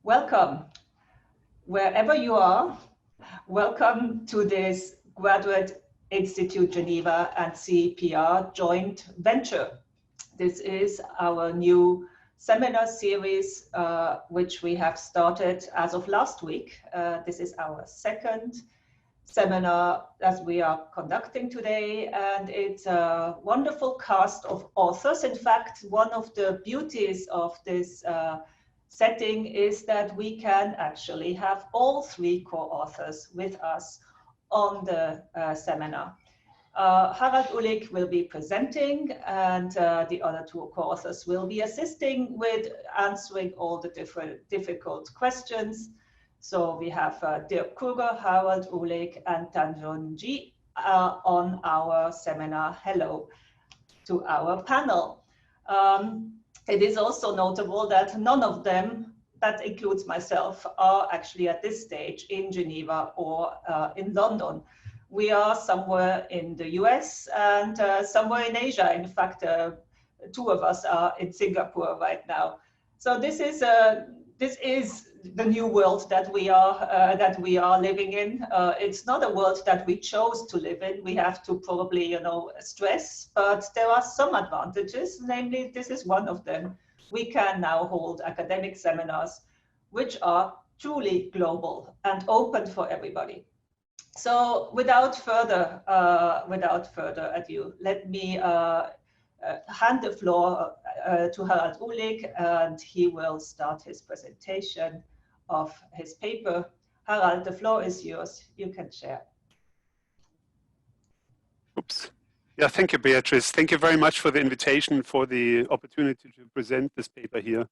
Welcome, wherever you are. Welcome to this Graduate Institute Geneva and CEPR joint venture. This is our new seminar series, which we have started as of last week. This is our second seminar that we are conducting today, and it's a wonderful cast of authors. In fact, one of the beauties of this setting is that we can actually have all three co-authors with us on the seminar. Harald Uhlig will be presenting, and the other two co-authors will be assisting with answering all the difficult questions. So we have Dirk Kruger, Harald Uhlig, and Tanjun Ji on our seminar. Hello to our panel. It is also notable that none of them, that includes myself, are actually at this stage in Geneva or in London. We are somewhere in the US and somewhere in Asia. In fact, two of us are in Singapore right now. So this is the new world that we are living in. It's not a world that we chose to live in. We have to probably, stress, but there are some advantages. Namely, this is one of them. We can now hold academic seminars, which are truly global and open for everybody. So, without further ado, let me hand the floor to Harald Uhlig, and he will start his presentation of his paper. Harald, the floor is yours. You can share. Oops. Yeah, thank you, Beatrice. Thank you very much for the invitation, for the opportunity to present this paper here.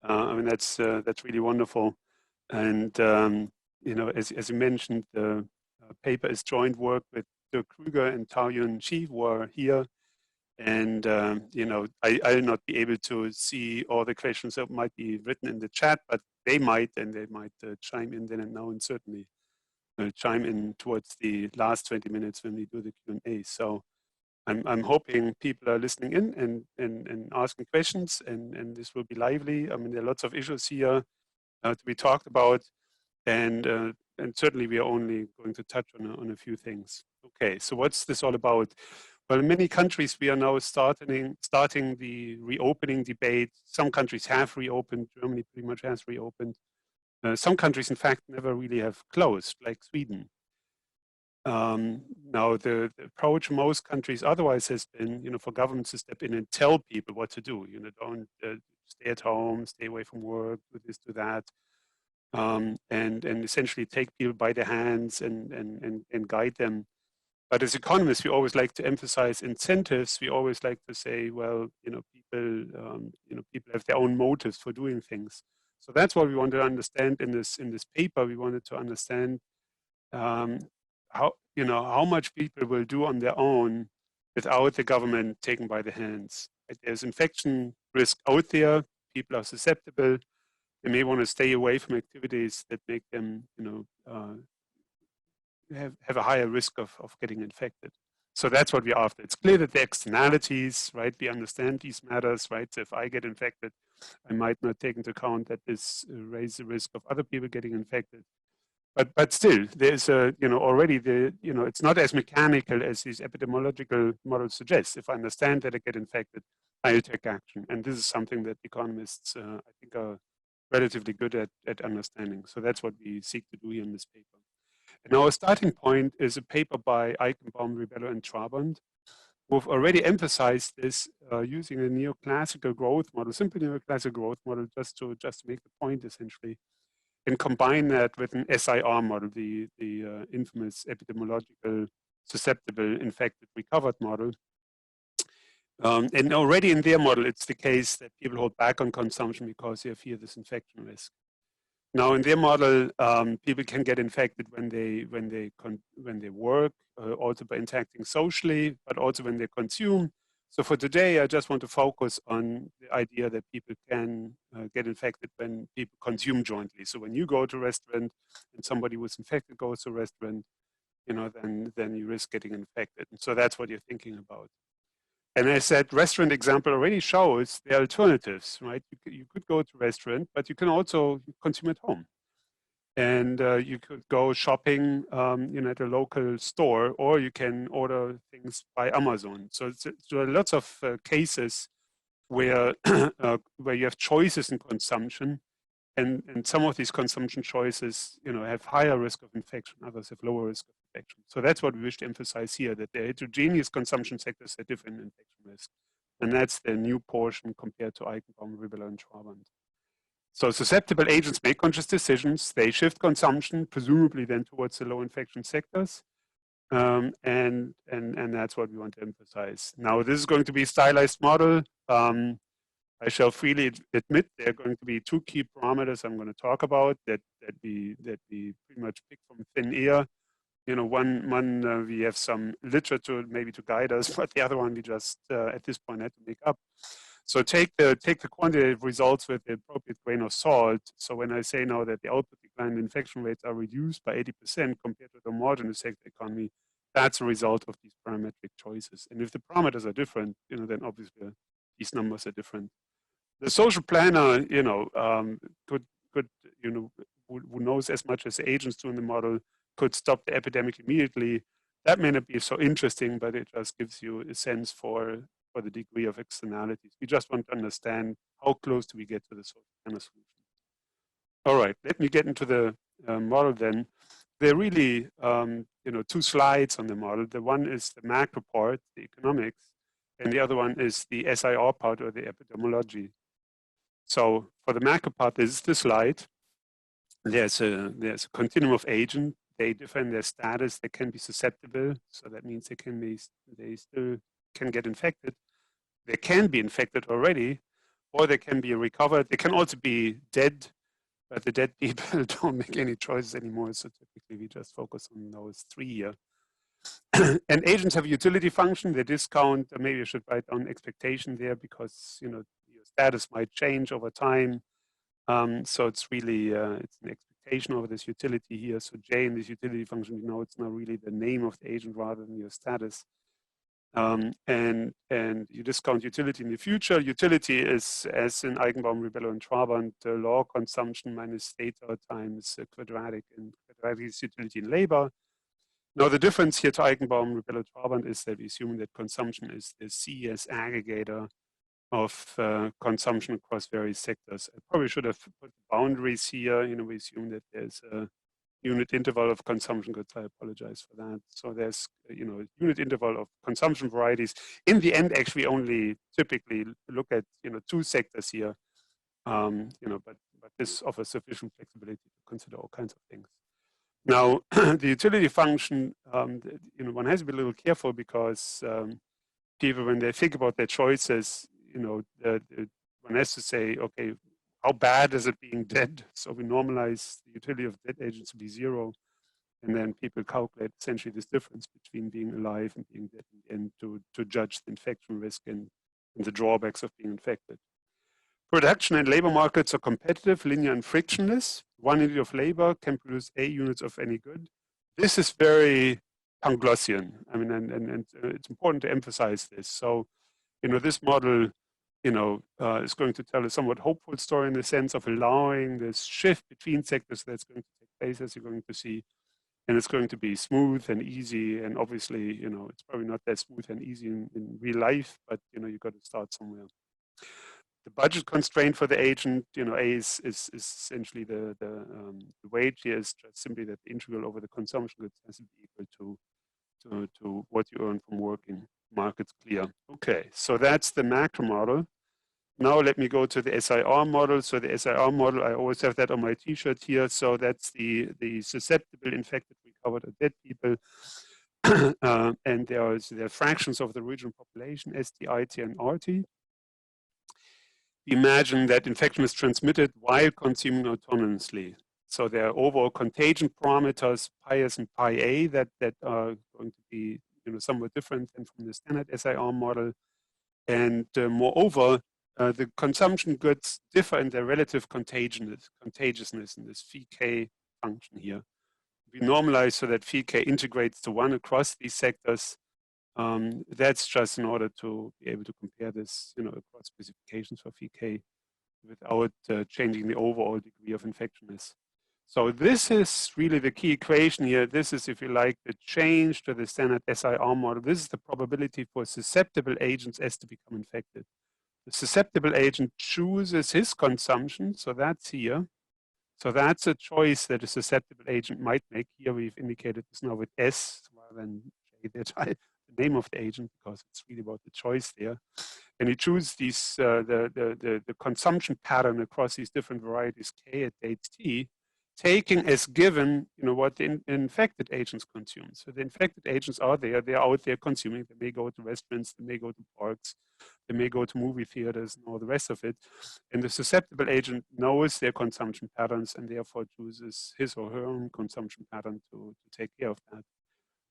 I mean, that's really wonderful. And as you mentioned, the paper is joint work with Dirk Kruger and Taoyun Shi, who are here. And I'll not be able to see all the questions that might be written in the chat, but they might, and they might chime in then and now, and certainly chime in towards the last 20 minutes when we do the Q&A. So I'm hoping people are listening in and asking questions, and this will be lively. I mean, there are lots of issues here to be talked about, and certainly we are only going to touch on a few things. Okay, so what's this all about? Well, in many countries, we are now starting the reopening debate. Some countries have reopened. Germany pretty much has reopened. Some countries, in fact, never really have closed, like Sweden. Now, the approach most countries otherwise has been, for governments to step in and tell people what to do. Don't stay at home, stay away from work, do this, do that, and essentially take people by the hands and guide them. But as economists, we always like to emphasize incentives. We always like to say, well, people have their own motives for doing things. So that's what we wanted to understand in this paper. We wanted to understand how much people will do on their own without the government taken by the hands. There's infection risk out there. People are susceptible. They may want to stay away from activities that make them, have a higher risk of getting infected. So that's what we're after. It's clear that the externalities, right? We understand these matters, right? So if I get infected, I might not take into account that this raises the risk of other people getting infected. But still, there's already it's not as mechanical as these epidemiological models suggest. If I understand that I get infected, I'll take action. And this is something that economists, I think, are relatively good at understanding. So that's what we seek to do here in this paper. And our starting point is a paper by Eichenbaum, Ribello, and Trabant, who've already emphasized this using a neoclassical growth model, simple neoclassical growth model, just to make the point essentially, and combine that with an SIR model, the infamous epidemiological susceptible infected recovered model. And already in their model, it's the case that people hold back on consumption because they fear this infection risk. Now, in their model, people can get infected when they work, also by interacting socially, but also when they consume. So for today, I just want to focus on the idea that people can get infected when people consume jointly. So when you go to a restaurant and somebody who's infected goes to a restaurant, then you risk getting infected. And so that's what you're thinking about. And as that restaurant example already shows, there are alternatives, right? You could go to a restaurant, but you can also consume at home. And you could go shopping, at a local store, or you can order things by Amazon. So there are lots of cases where where you have choices in consumption, and some of these consumption choices, have higher risk of infection, others have lower risk of infection. So that's what we wish to emphasize here, that the heterogeneous consumption sectors have different infection risk, and that's the new portion compared to Eichenbaum, Ribella, and Trabant. So susceptible agents make conscious decisions. They shift consumption, presumably then towards the low infection sectors. And that's what we want to emphasize. Now, this is going to be a stylized model. I shall freely admit there are going to be two key parameters I'm going to talk about that we pretty much pick from thin air. One we have some literature maybe to guide us, but the other one we just at this point had to make up. So take the quantitative results with the appropriate grain of salt. So when I say now that the output decline and infection rates are reduced by 80% compared to the homogeneous sector economy, that's a result of these parametric choices. And if the parameters are different, then obviously these numbers are different. The social planner, who knows as much as the agents do in the model, could stop the epidemic immediately. That may not be so interesting, but it just gives you a sense for the degree of externalities. We just want to understand how close do we get to the social planner solution. All right, let me get into the model then. There are really, two slides on the model. The one is the macro part, the economics, and the other one is the SIR part, or the epidemiology. So for the macro part, this is the slide. There's a continuum of agent. They differ in their status. They can be susceptible, so that means they still can get infected. They can be infected already, or they can be recovered. They can also be dead, but the dead people don't make any choices anymore. So typically we just focus on those three here. And agents have a utility function. They discount, maybe I should write down expectation there, because your status might change over time. So it's really it's an expectation over this utility here. So J in this utility function, it's not really the name of the agent rather than your status. And you discount utility in the future. Utility is, as in Eichenbaum, Ribella, and Trabant, law consumption minus theta times quadratic, and quadratic is utility in labor. Now the difference here to Eichenbaum, Ribella, Trabant is that we assume that consumption is the CS aggregator of consumption across various sectors. I probably should have put boundaries here. We assume that there's a unit interval of consumption goods. I apologize for that. So there's unit interval of consumption varieties. In the end, actually, only typically look at two sectors here. But this offers sufficient flexibility to consider all kinds of things. Now, the utility function, one has to be a little careful, because people, when they think about their choices, one has to say, okay, how bad is it being dead? So we normalize the utility of dead agents to be 0. And then people calculate essentially this difference between being alive and being dead, and to judge the infection risk and the drawbacks of being infected. Production and labor markets are competitive, linear, and frictionless. 1 unit of labor can produce 8 units of any good. This is very Panglossian. I mean, and it's important to emphasize this. So, this model, is going to tell a somewhat hopeful story in the sense of allowing this shift between sectors that's going to take place, as you're going to see. And it's going to be smooth and easy. And obviously, it's probably not that smooth and easy in real life, but, you've got to start somewhere. The budget constraint for the agent, A is essentially the wage here is just simply that the integral over the consumption goods has to be equal to what you earn from working. Markets clear. Okay, so that's the macro model. Now let me go to the SIR model. So the SIR model, I always have that on my T-shirt here. So that's the susceptible, infected, recovered, or dead people. And there are fractions of the original population, ST, IT, and RT. Imagine that infection is transmitted while consuming autonomously. So there are overall contagion parameters, pi-S and pi-A, that are going to be somewhat different than from the standard SIR model. And moreover, the consumption goods differ in their relative contagiousness in this phi k function here. We normalize so that phi k integrates to 1 across these sectors. That's just in order to be able to compare this, across specifications for VK without changing the overall degree of infectionness. So this is really the key equation here. This is, if you like, the change to the standard SIR model. This is the probability for susceptible agents S to become infected. The susceptible agent chooses his consumption, so that's here. So that's a choice that a susceptible agent might make. Here we've indicated this now with S rather than J, the name of the agent, because it's really about the choice there. And you choose these the consumption pattern across these different varieties K at dates T, taking as given, what the infected agents consume. So the infected agents are there, they're out there consuming. They may go to restaurants, they may go to parks, they may go to movie theaters and all the rest of it. And the susceptible agent knows their consumption patterns and therefore chooses his or her own consumption pattern to take care of that.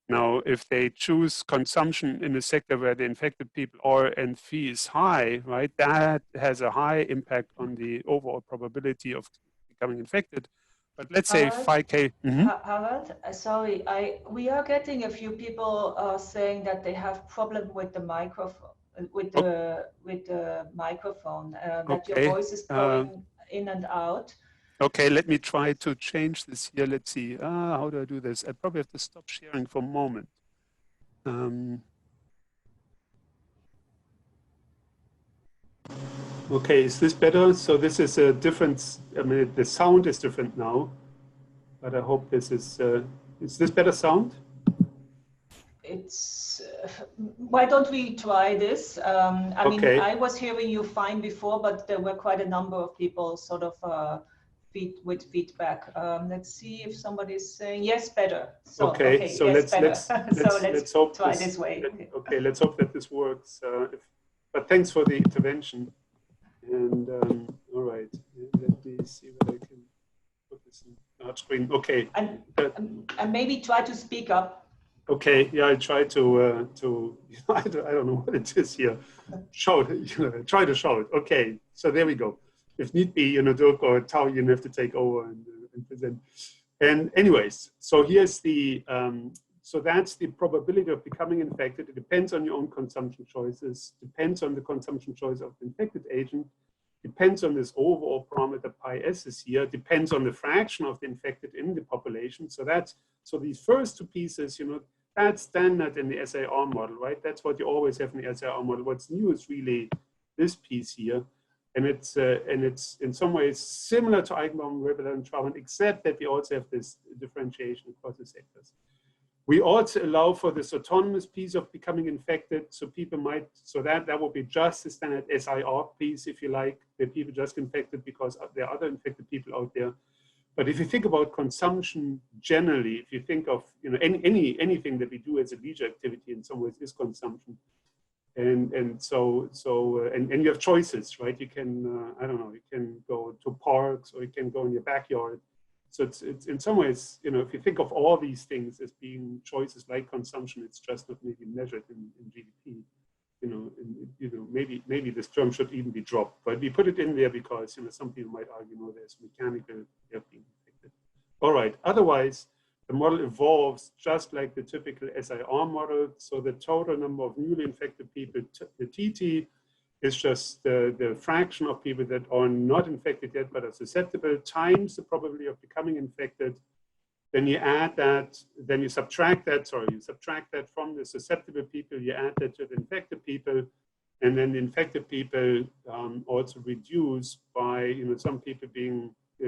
Now, if they choose consumption in a sector where the infected people are and fee is high, right, that has a high impact on the overall probability of becoming infected. But let's say 5K. Harald, sorry, we are getting a few people saying that they have problem with the microphone, with the microphone, that your voice is going in and out. Okay, let me try to change this here. Let's see. How do I do this? I probably have to stop sharing for a moment. Okay, is this better? So this is a difference. I mean, the sound is different now, but I hope this is this better sound? It's, why don't we try this? I mean, I was hearing you fine before, but there were quite a number of people sort of with feedback. Let's see if somebody's saying yes, better. So, okay, so yes, let's hope try this way. Okay, let's hope that this works. But thanks for the intervention. And all right, let me see what I can put this in large screen. Okay. And maybe try to speak up. Okay, yeah, I try to I don't know what it is here. Shout, try to shout. Okay, so there we go. If need be, Dirk or Tao, you have to take over and present. And anyways, so here's the, so that's the probability of becoming infected. It depends on your own consumption choices, depends on the consumption choice of the infected agent, depends on this overall parameter pi s is here, depends on the fraction of the infected in the population. So that's, so these first two pieces, that's standard in the SIR model, right? That's what you always have in the SIR model. What's new is really this piece here. And it's in some ways similar to Eigenbaum, Rebel, and Trautmann, except that we also have this differentiation across the sectors. We also allow for this autonomous piece of becoming infected. So people might, so that would be just the standard SIR piece, if you like, where people just infected because there are other infected people out there. But if you think about consumption generally, if you think of anything that we do as a leisure activity in some ways is consumption. And so you have choices, right? You can, I don't know, you can go to parks or you can go in your backyard. So it's in some ways, if you think of all these things as being choices like consumption, it's just not maybe measured in GDP. Maybe this term should even be dropped, but we put it in there because, some people might argue, no, there's mechanical, they're being affected. All right, otherwise, the model evolves just like the typical SIR model. So the total number of newly infected people, the TT, is just the fraction of people that are not infected yet but are susceptible times the probability of becoming infected. Then you add that, then you subtract that, from the susceptible people, you add that to the infected people, and then the infected people also reduce by, some people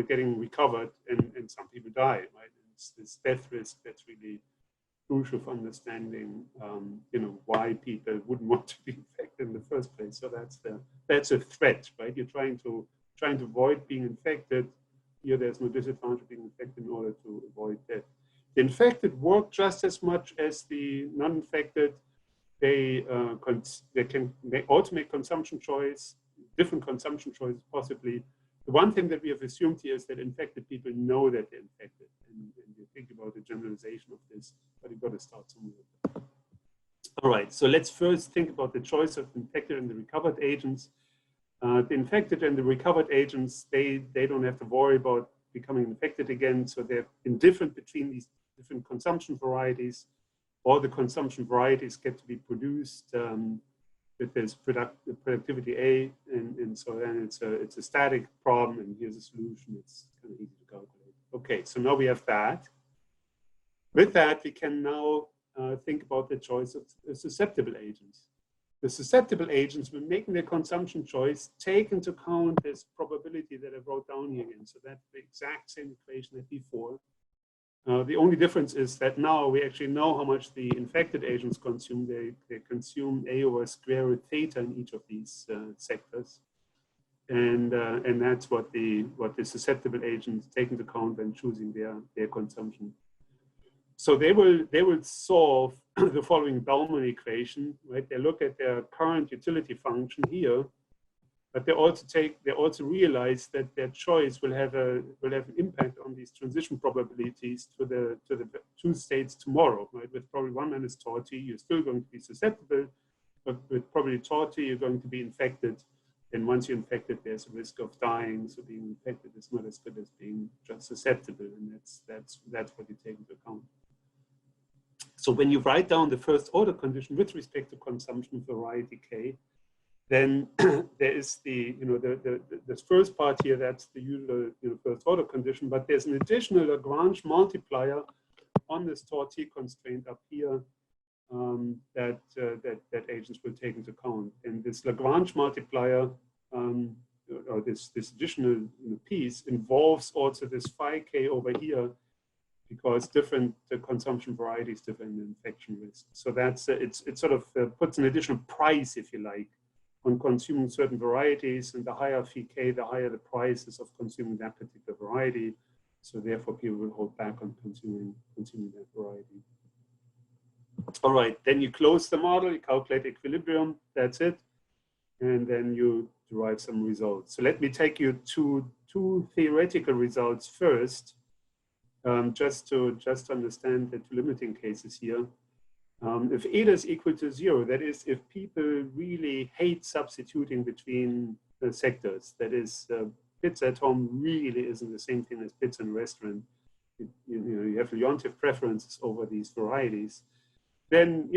getting recovered and some people die, right? It's this death risk that's really crucial for understanding, why people wouldn't want to be infected in the first place. So that's a threat, right? You're trying to avoid being infected. Here, there's no disadvantage of being infected in order to avoid death. The infected work just as much as the non-infected. They also make consumption choice, different consumption choices possibly. The one thing that we have assumed here is that infected people know that they're infected, and you think about the generalization of this, but you've got to start somewhere. All right, so let's first think about the choice of the infected and the recovered agents. The infected and the recovered agents, they don't have to worry about becoming infected again, so they're indifferent between these different consumption varieties. all the consumption varieties get to be produced with this productivity A, and so then it's a static problem, and here's a solution. It's kind of easy to calculate. Okay, so now we have that. With that, we can now think about the choice of susceptible agents. The susceptible agents, when making their consumption choice, take into account this probability that I wrote down here again. So that's the exact same equation as before. The only difference is that now we actually know how much the infected agents consume. They consume A over square root theta in each of these sectors. And that's what the susceptible agents take into account when choosing their consumption. So they will solve the following Bellman equation, right? They look at their current utility function here, but they also realize that their choice will have an impact on these transition probabilities to the two states tomorrow, right? With probably 1 minus torti, you're still going to be susceptible, but with probably torti, you're going to be infected. And once you're infected, there's a risk of dying. So being infected is not as good as being just susceptible, and that's what you take into account. So when you write down the first order condition with respect to consumption variety K, then there is this first part here, that's the usual first order condition, but there's an additional Lagrange multiplier on this torti constraint up here that agents will take into account. And this Lagrange multiplier, or this additional piece, involves also this phi K over here, because different consumption varieties, different infection risk. So that's it sort of puts an additional price, if you like, on consuming certain varieties, and the higher phi K, the higher the prices of consuming that particular variety. So therefore, people will hold back on consuming that variety. All right, then you close the model, you calculate equilibrium, that's it, and then you derive some results. So let me take you to two theoretical results first. Just to understand the two limiting cases here. If eta is equal to 0, that is, if people really hate substituting between the sectors, that is, pizza at home really isn't the same thing as pizza in a restaurant. You have Leontief preferences over these varieties. Then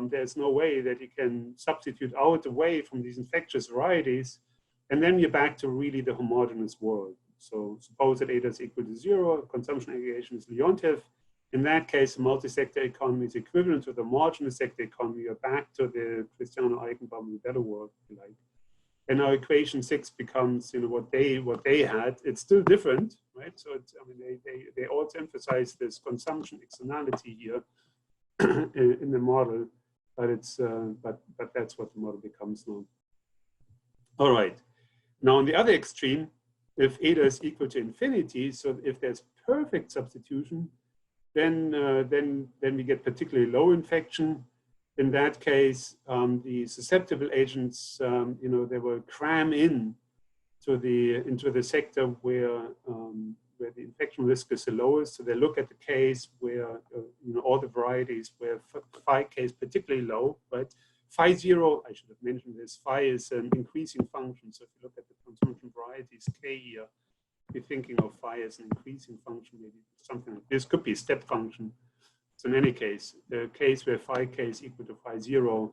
there's no way that you can substitute out away from these infectious varieties, and then you're back to really the homogeneous world. So suppose that eta is equal to 0, consumption aggregation is Leontief. In that case, the multi-sector economy is equivalent to the homogeneous sector economy. You're back to the Cristiano Eichenbaum better world, if you like. And now equation 6 becomes what they had. It's still different, right? So it's, I mean, they also emphasize this consumption externality here in the model, but it's but that's what the model becomes now. All right. Now on the other extreme, if eta is equal to infinity, so if there's perfect substitution, then we get particularly low infection. In that case, the susceptible agents, they will cram in into the sector where the infection risk is the lowest. So they look at the case where all the varieties where phi K is particularly low, right? Phi 0, I should have mentioned this, phi is an increasing function. So if you look at the consumption varieties K here, you're thinking of phi as an increasing function, maybe something like this, could be a step function. So in any case, the case where phi K is equal to phi 0,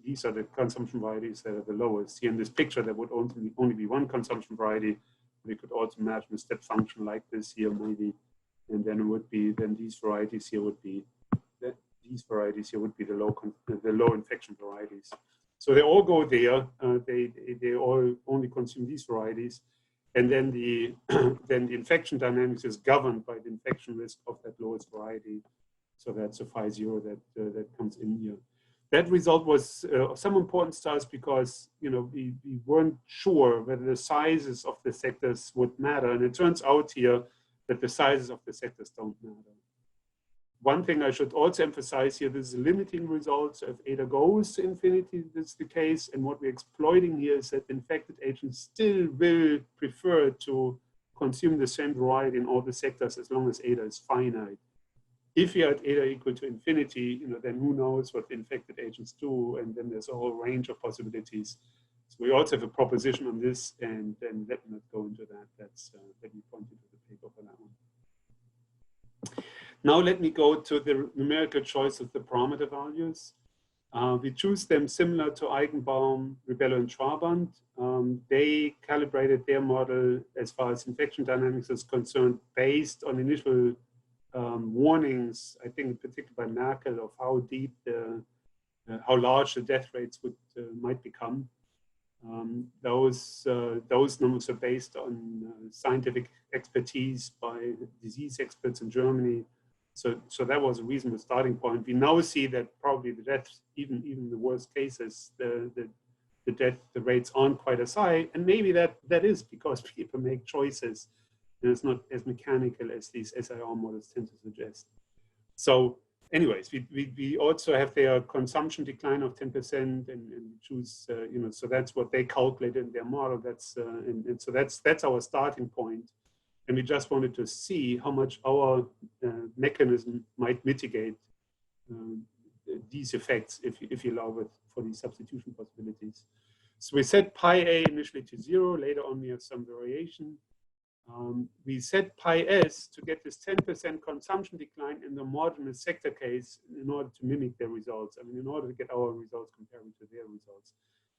these are the consumption varieties that are the lowest. Here in this picture, there would only be one consumption variety. We could also imagine a step function like this here, maybe, and then it would be, then these varieties here would be the low infection varieties. So they all go there. They all only consume these varieties, and then the infection dynamics is governed by the infection risk of that lowest variety. So that's a phi 0 that comes in here. That result was of some importance to us because we weren't sure whether the sizes of the sectors would matter, and it turns out here that the sizes of the sectors don't matter. One thing I should also emphasize here, this is a limiting result. So if eta goes to infinity, that's the case. And what we're exploiting here is that infected agents still will prefer to consume the same variety in all the sectors as long as eta is finite. If you're at eta equal to infinity, then who knows what the infected agents do, and then there's a whole range of possibilities. So we also have a proposition on this, and then let me not go into that. That's let me point you to the paper for that one. Now let me go to the numerical choice of the parameter values. We choose them similar to Eigenbaum, Ribello, and Trabant. They calibrated their model as far as infection dynamics is concerned based on initial warnings, I think in particular by Merkel, of how deep how large the death rates might become. Those numbers are based on scientific expertise by disease experts in Germany. So that was a reasonable starting point. We now see that probably the deaths, even in the worst cases, the rates aren't quite as high, and maybe that is because people make choices, and it's not as mechanical as these SIR models tend to suggest. So, anyways, we also have their consumption decline of 10%, and choose so that's what they calculated in their model. That's and so that's our starting point. And we just wanted to see how much our mechanism might mitigate these effects if you allow it for these substitution possibilities. So we set pi a initially to 0. Later on, we have some variation. We set pi s to get this 10% consumption decline in the homogeneous sector case in order to mimic their results. I mean, in order to get our results comparable to their results.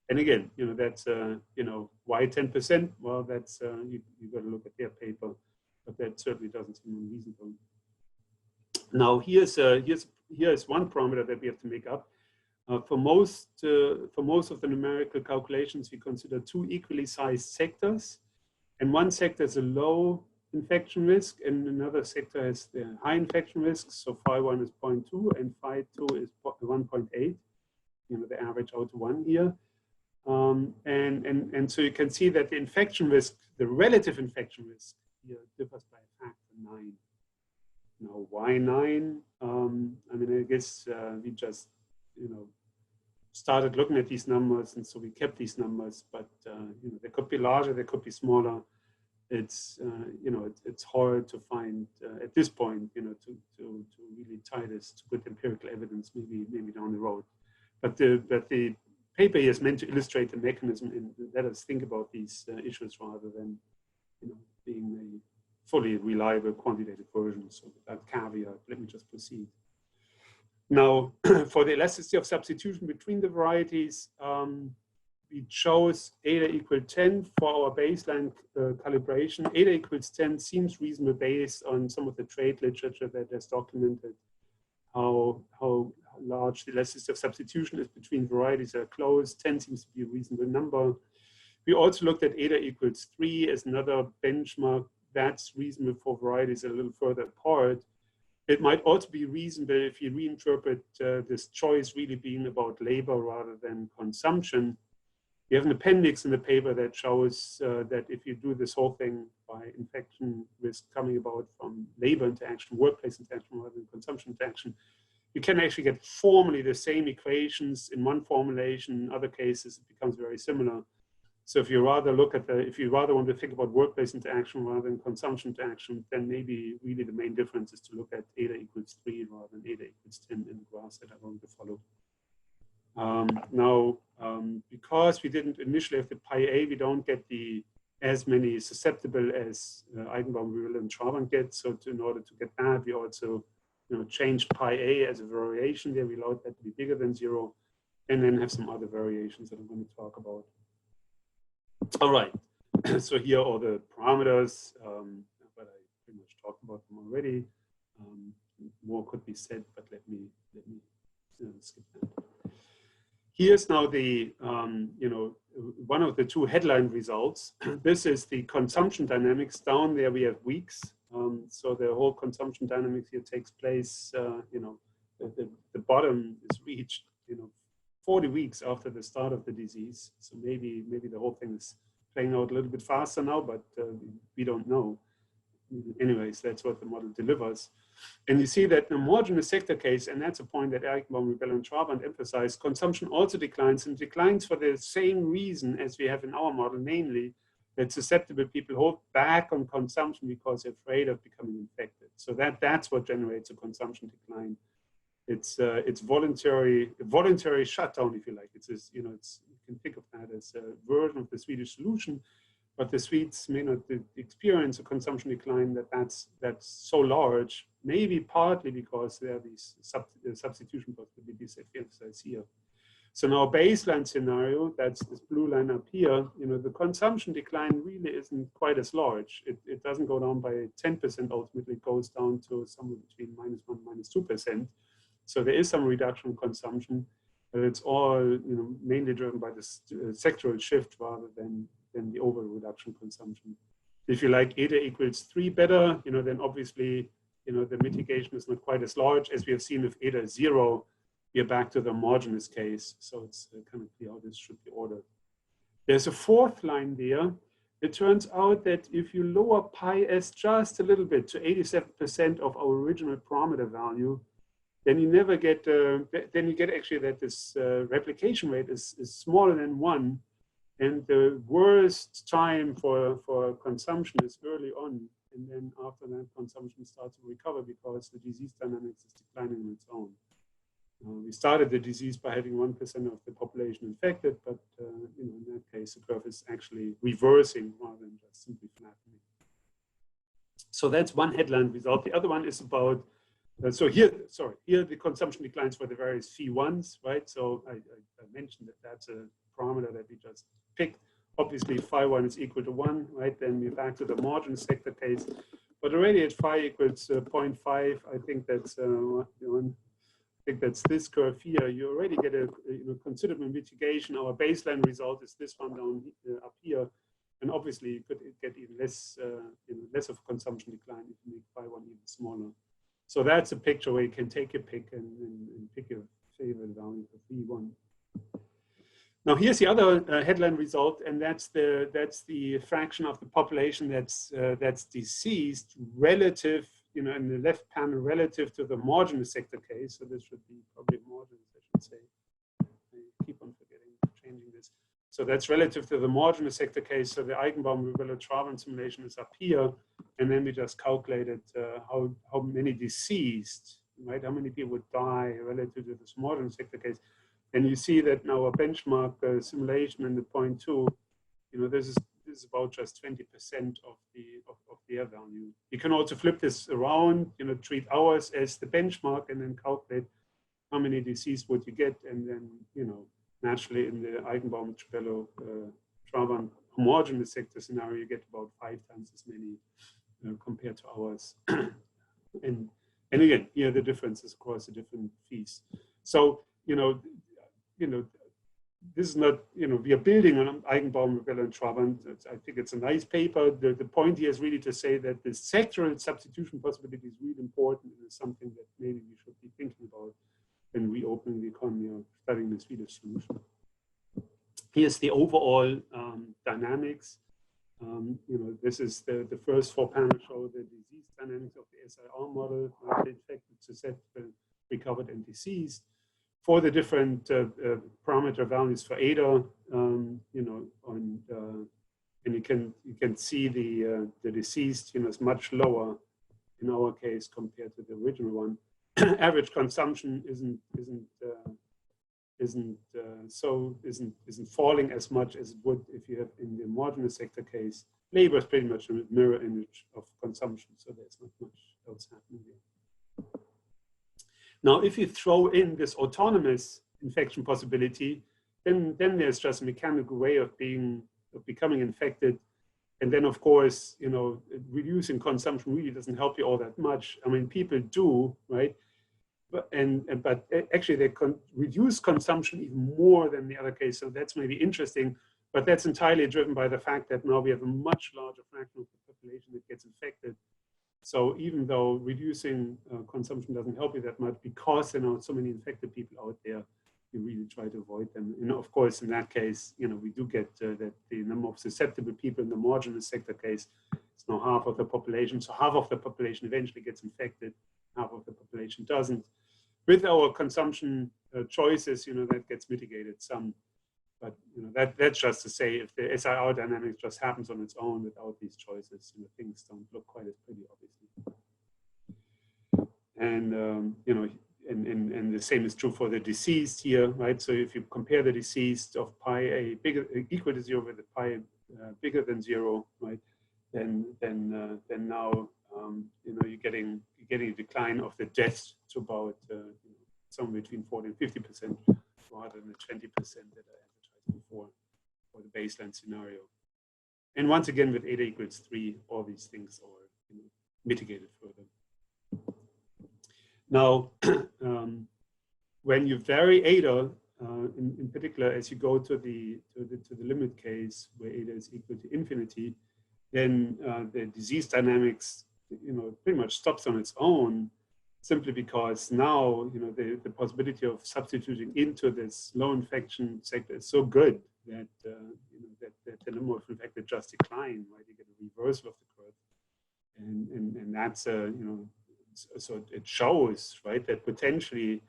And again, that's, why 10%? Well, that's, you got to look at their paper, but that certainly doesn't seem unreasonable. Now, here's one parameter that we have to make up. For most of the numerical calculations, we consider two equally sized sectors. And one sector is a low infection risk, and another sector has the high infection risk. So phi1 is 0.2, and phi2 is 1.8. The average out to 1 here. And so you can see that the infection risk, the relative infection risk here differs by a factor 9. Now, why 9? I mean, I guess we just, started looking at these numbers, and so we kept these numbers. But they could be larger, they could be smaller. It's it's hard to find at this point, to really tie this to good empirical evidence. Maybe down the road. But the paper here is meant to illustrate the mechanism and let us think about these issues rather than being a fully reliable quantitative version. So that caveat, let me just proceed. Now, for the elasticity of substitution between the varieties, we chose eta equal 10 for our baseline calibration. Eta equals 10 seems reasonable based on some of the trade literature that has documented how large the elasticity of substitution is between varieties that are close. 10 seems to be a reasonable number. We also looked at eta equals 3 as another benchmark that's reasonable for varieties a little further apart. It might also be reasonable if you reinterpret this choice really being about labor rather than consumption. We have an appendix in the paper that shows that if you do this whole thing by infection risk coming about from labor interaction, workplace interaction rather than consumption interaction, you can actually get formally the same equations in one formulation. In other cases, it becomes very similar. So if you rather want to think about workplace interaction rather than consumption interaction, then maybe really the main difference is to look at eta equals 3 rather than eta equals 10 in the graphs that I'm going to follow. Now, because we didn't initially have the pi a, we don't get as many susceptible as Eigenbaum, Ribello, and Trabant get. So in order to get that, we also changed pi a as a variation there. We allowed that to be bigger than 0, and then have some other variations that I'm going to talk about. All right, so here are all the parameters, but I pretty much talked about them already. More could be said, but let me skip that. Here's now the one of the two headline results. This is the consumption dynamics. Down there we have weeks. So the whole consumption dynamics here takes place. The bottom is reached 40 weeks after the start of the disease. So maybe the whole thing is playing out a little bit faster now, but we don't know. Anyways, that's what the model delivers. And you see that in a homogeneous sector case, and that's a point that Eigenbaum, Ribello, and Trabant emphasized, consumption also declines, and declines for the same reason as we have in our model, namely that susceptible people hold back on consumption because they're afraid of becoming infected. So that's what generates a consumption decline. It's voluntary shutdown, if you like. It's you can think of that as a version of the Swedish solution, but the Swedes may not experience a consumption decline that's so large, maybe partly because there are these substitution possibilities that we emphasize here. So in our baseline scenario, that's this blue line up here, the consumption decline really isn't quite as large. It doesn't go down by 10%, ultimately it goes down to somewhere between -1% to -2%. So there is some reduction in consumption, but it's all mainly driven by this sectoral shift rather than the overall reduction in consumption. If you like eta equals 3 better, then obviously, the mitigation is not quite as large as we have seen with eta 0. We are back to the homogeneous case. So it's kind of clear how this should be ordered. There's a fourth line there. It turns out that if you lower pi s just a little bit to 87% of our original parameter value, then you never get, then you get actually that this replication rate is smaller than 1. And the worst time for consumption is early on. And then after that, consumption starts to recover because the disease dynamics is declining on its own. We started the disease by having 1% of the population infected, but in that case, the curve is actually reversing rather than just simply flattening. So that's one headline result. The other one is about, here the consumption declines for the various phi1s, right? So I mentioned that that's a parameter that we just picked. Obviously, phi1 is equal to 1, right? Then we're back to the margin sector case. But already at phi equals 0.5, I think that's this curve here. You already get a considerable mitigation. Our baseline result is this one down up here, and obviously you could get even less, less of consumption decline if you make phi1 even smaller. So that's a picture where you can take a pick and pick your favorite value for phi1. Now here's the other headline result, and that's the fraction of the population that's diseased relative, in the left panel relative to the marginal sector case. So this should be probably marginal, I should say. I keep on forgetting changing this. So that's relative to the marginal sector case. So the Eigenbaum-Rivera-Traban simulation is up here, and then we just calculated how many deceased, right? How many people would die relative to this marginal sector case. And you see that now a benchmark simulation in the 0.2, this is about just 20% of their value. You can also flip this around, treat ours as the benchmark and then calculate how many deceased would you get. And then, naturally in the Eigenbaum-Traban homogeneous sector scenario, you get about 5 times as many compared to ours. and again, here the difference is, of course, the different fees. So, this is not, we are building on Eigenbaum-Rivera-Traban. I think it's a nice paper. The point here is really to say that the sectoral substitution possibility is really important and is something that maybe we should be thinking about when reopening the economy or studying the Swedish solution. Here's the overall dynamics. This is the first 4 panels show the disease dynamics of the SIR model, infected, susceptible, recovered, and deceased. For the different parameter values for eta, and you can see the deceased, is much lower in our case compared to the original one. Average consumption isn't falling as much as it would if you have in the marginal sector case. Labor is pretty much a mirror image of consumption, so there's not much else happening there. Now, if you throw in this autonomous infection possibility, then there's just a mechanical way of becoming infected. And then, of course, reducing consumption really doesn't help you all that much. I mean, people do, right? But actually, they reduce consumption even more than the other case. So that's maybe interesting, but that's entirely driven by the fact that now we have a much larger fraction of the population that gets infected. So even though reducing consumption doesn't help you that much, because there are so many infected people out there, you really try to avoid them. Of course, in that case, we do get that the number of susceptible people in the marginal sector case is now half of the population. So half of the population eventually gets infected, half of the population doesn't. With our consumption choices, that gets mitigated some. But that's just to say, if the SIR dynamics just happens on its own without these choices, things don't look quite as pretty, obviously. And and the same is true for the deceased here, right? So if you compare the deceased of pi a bigger equal to 0 with the pi bigger than 0, right? Then now you're getting a decline of the deaths to about somewhere between 40 and 50% rather than the 20% that I advertised before for the baseline scenario. And once again, with eta equals 3, all these things are mitigated further. Now, when you vary eta, in particular, as you go to the limit case where eta is equal to infinity, then the disease dynamics, pretty much stops on its own, simply because now, the possibility of substituting into this low infection sector is so good that that the number of infected just decline, right? You get a reversal of the curve, and that's so it shows, right, that potentially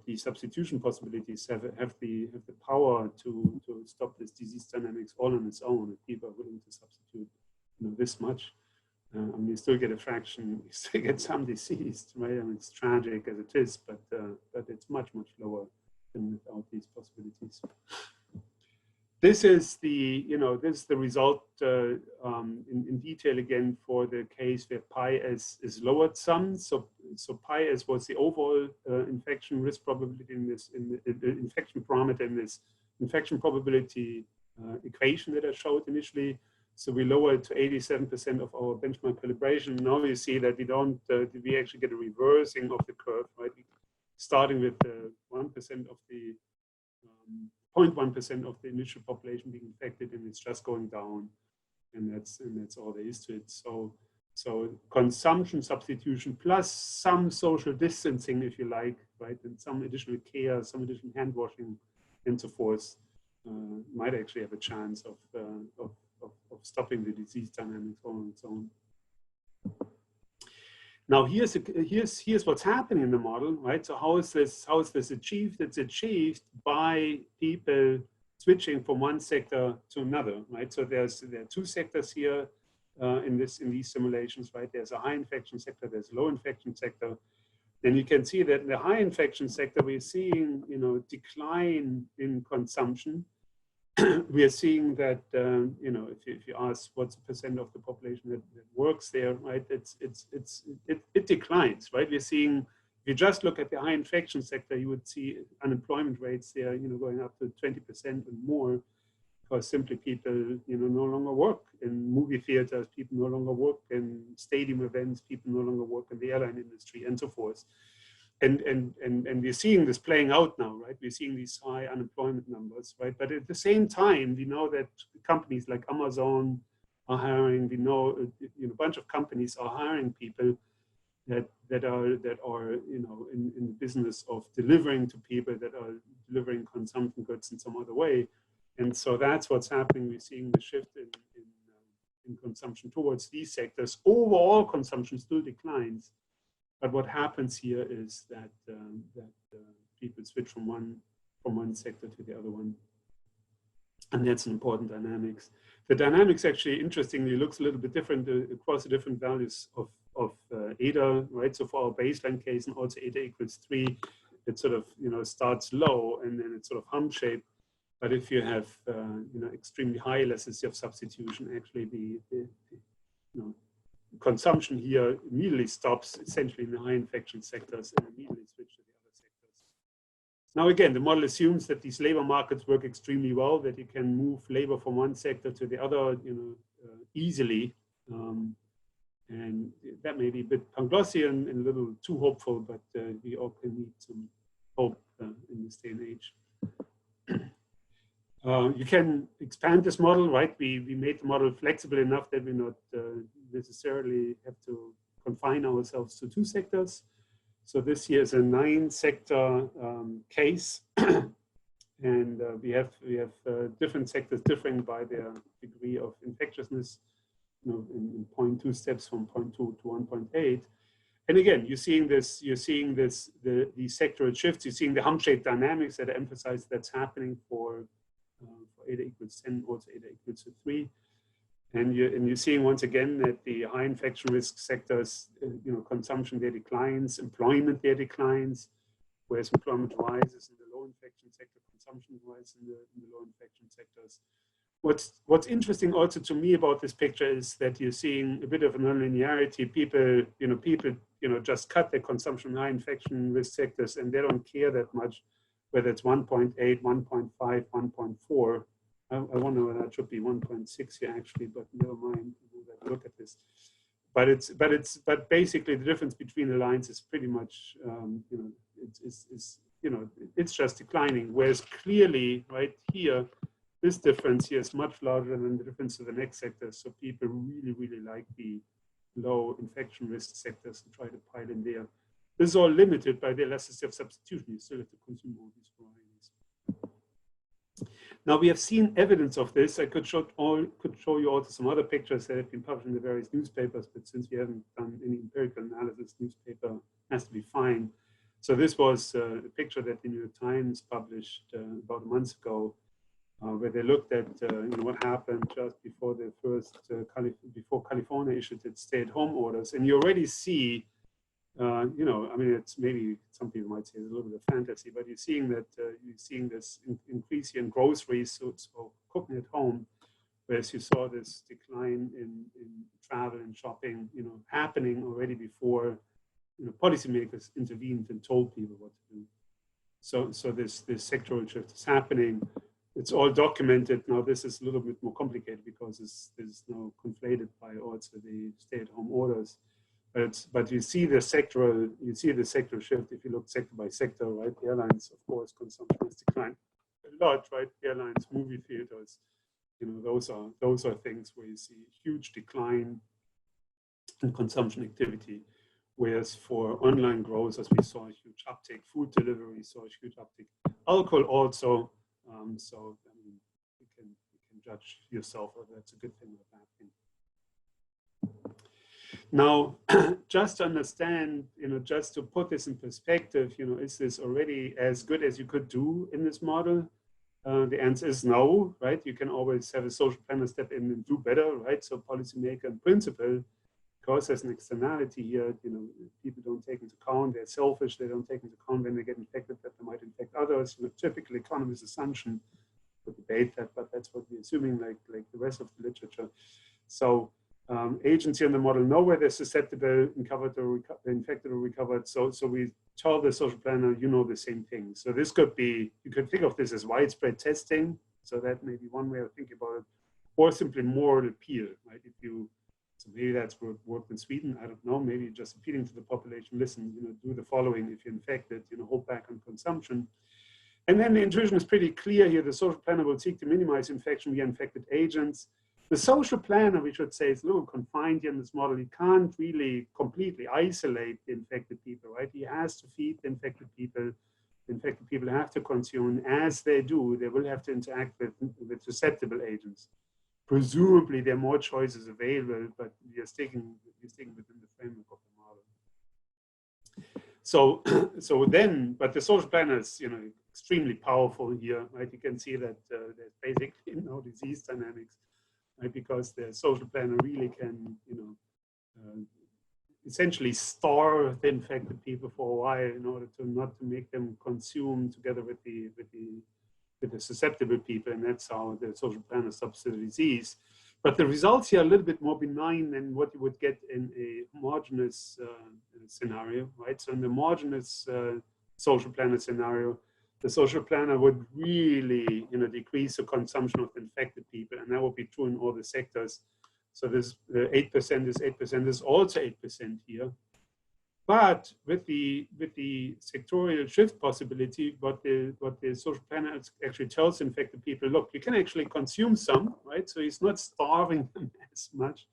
the substitution possibilities have the power to stop this disease dynamics all on its own. If people are willing to substitute, this much. I mean, you still get a fraction, you still get some deceased, right? I mean, it's tragic as it is, but it's much lower than without these possibilities. This is the result in detail again for the case where pi s is lowered some. So pi s was the overall infection risk probability in the infection parameter in this infection probability equation that I showed initially. So we lowered to 87% of our benchmark calibration. Now you see that we don't, we actually get a reversing of the curve, right? Starting with 1% of the 0.1% of the initial population being infected, and it's just going down, and that's all there is to it. So consumption substitution plus some social distancing, if you like, right, and some additional care, some additional hand washing, and so forth, might actually have a chance of stopping the disease dynamics on its own. Now here's what's happening in the model, right? So how is this achieved? It's achieved by people switching from one sector to another, right? So there are two sectors here in these simulations, right? There's a high infection sector, there's a low infection sector. And you can see that in the high infection sector, we're seeing decline in consumption. We are seeing that if you ask what's the percent of the population that works there, right? It declines, right? We're seeing, if you just look at the high infection sector, you would see unemployment rates there, going up to 20% and more, because simply people, no longer work in movie theaters, people no longer work in stadium events, people no longer work in the airline industry, and so forth. And we're seeing this playing out now, right? We're seeing these high unemployment numbers, right? But at the same time, we know that companies like Amazon are hiring. We know a bunch of companies are hiring people that are in the business of delivering to people, that are delivering consumption goods in some other way. And so that's what's happening. We're seeing the shift in consumption towards these sectors. Overall consumption still declines. But what happens here is that people switch from one sector to the other one, and that's an important dynamics. The dynamics actually, interestingly, looks a little bit different across the different values of eta, right? So for our baseline case, and also eta equals 3, it sort of starts low and then it's sort of hump shaped. But if you have extremely high elasticity of substitution, actually the consumption here immediately stops, essentially in the high infection sectors, and immediately switch to the other sectors. Now again, the model assumes that these labor markets work extremely well, that you can move labor from one sector to the other, easily, and that may be a bit Panglossian and a little too hopeful, but we all can need some hope in this day and age. You can expand this model, right? We made the model flexible enough that we not necessarily have to confine ourselves to 2 sectors. So this here is a 9-sector case, and we have different sectors differing by their degree of infectiousness, in 0.2 steps from 0.2 to 1.8. And again, you're seeing the sectoral shifts. You're seeing the hump-shaped dynamics that I emphasize that's happening for eta equals 10, also eta equals to 3. And you're seeing once again that the high infection risk sectors, consumption there declines, employment there declines, whereas employment rises in the low infection sector, consumption rises in the low infection sectors. What's interesting also to me about this picture is that you're seeing a bit of a nonlinearity. People just cut their consumption in high infection risk sectors, and they don't care that much whether it's 1.8, 1.5, 1.4. I wonder whether that should be 1.6 here actually, but never mind. We'll have a look at this. But basically the difference between the lines is pretty much it's just declining. Whereas clearly right here, this difference here is much larger than the difference to the next sector. So people really like the low infection risk sectors and try to pile in there. This is all limited by the elasticity of substitution. You still have to consume all these varieties. Now we have seen evidence of this. I could show you also some other pictures that have been published in the various newspapers, but since we haven't done any empirical analysis, newspaper has to be fine. So this was a picture that the New York Times published about a month ago, where they looked at what happened just before the first before California issued its stay-at-home orders, and you already see. I mean, it's maybe some people might say it's a little bit of fantasy, but you're seeing that you're seeing this increase in groceries, so cooking at home, whereas you saw this decline in travel and shopping, happening already before, policymakers intervened and told people what to do. So this sectoral shift is happening. It's all documented. Now this is a little bit more complicated because it's now conflated by also the stay-at-home orders. But you see the sectoral shift if you look sector by sector, right? Airlines, of course, consumption has declined a lot, right? Airlines, movie theaters, those are things where you see huge decline in consumption activity. Whereas for online growth, as we saw a huge uptake, food delivery saw a huge uptake, alcohol also. So I mean, you can judge yourself whether that's a good thing or a bad thing. Now, just to understand, just to put this in perspective, is this already as good as you could do in this model? The answer is no, right? You can always have a social planner step in and do better, right? So policymaker in principle, because there's an externality here, people don't take into account, they're selfish, they don't take into account when they get infected that they might infect others. Typical economist assumption, we'll debate that, but that's what we're assuming, like the rest of the literature. So agents here in the model know where they're susceptible, infected or recovered. So we tell the social planner, the same thing. So this could be, you could think of this as widespread testing. So that may be one way of thinking about it, or simply moral appeal, right? So maybe that's worked in Sweden, I don't know, maybe just appealing to the population, listen, do the following if you're infected, hold back on consumption. And then the intuition is pretty clear here. The social planner will seek to minimize infection via infected agents. The social planner, we should say, is a little confined here in this model. He can't really completely isolate the infected people, right? He has to feed the infected people. The infected people have to consume. As they do, they will have to interact with susceptible agents. Presumably, there are more choices available, but we are sticking within the framework of the model. But the social planner is, extremely powerful here, right? You can see that there's basically no disease dynamics. Right, because the social planner really can, essentially starve the infected people for a while in order to not to make them consume together with the susceptible people, and that's how the social planner stops the disease. But the results here are a little bit more benign than what you would get in a homogeneous scenario, right? So in the homogeneous social planner scenario, the social planner would really, decrease the consumption of infected people, and that would be true in all the sectors. So this 8% is 8%. There's also 8% here, but with the sectorial shift possibility, what the social planner actually tells infected people: look, you can actually consume some, right? So he's not starving them as much,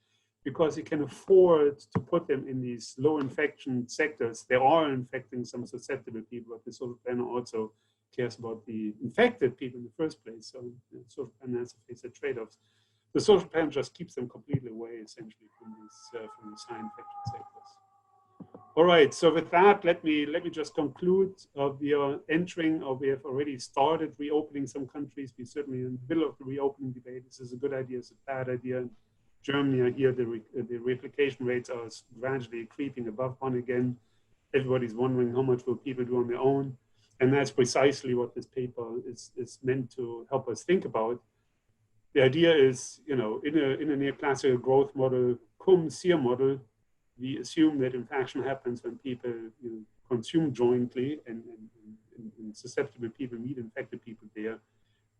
because he can afford to put them in these low infection sectors. They are infecting some susceptible people, but the social planner also cares about the infected people in the first place. So the social planner has to face the trade-offs. The social planner just keeps them completely away, essentially, from these high infection sectors. All right. So with that, let me just conclude. We are entering, or we have already started reopening some countries. We're certainly in the middle of the reopening debate. This is a good idea. It's a bad idea. In Germany, here the replication rates are gradually creeping above 1 again. everybody's wondering how much will people do on their own. And that's precisely what this paper is meant to help us think about. The idea is, in a neoclassical growth model, cum-SEER model, we assume that infection happens when people consume jointly, and susceptible people meet infected people there.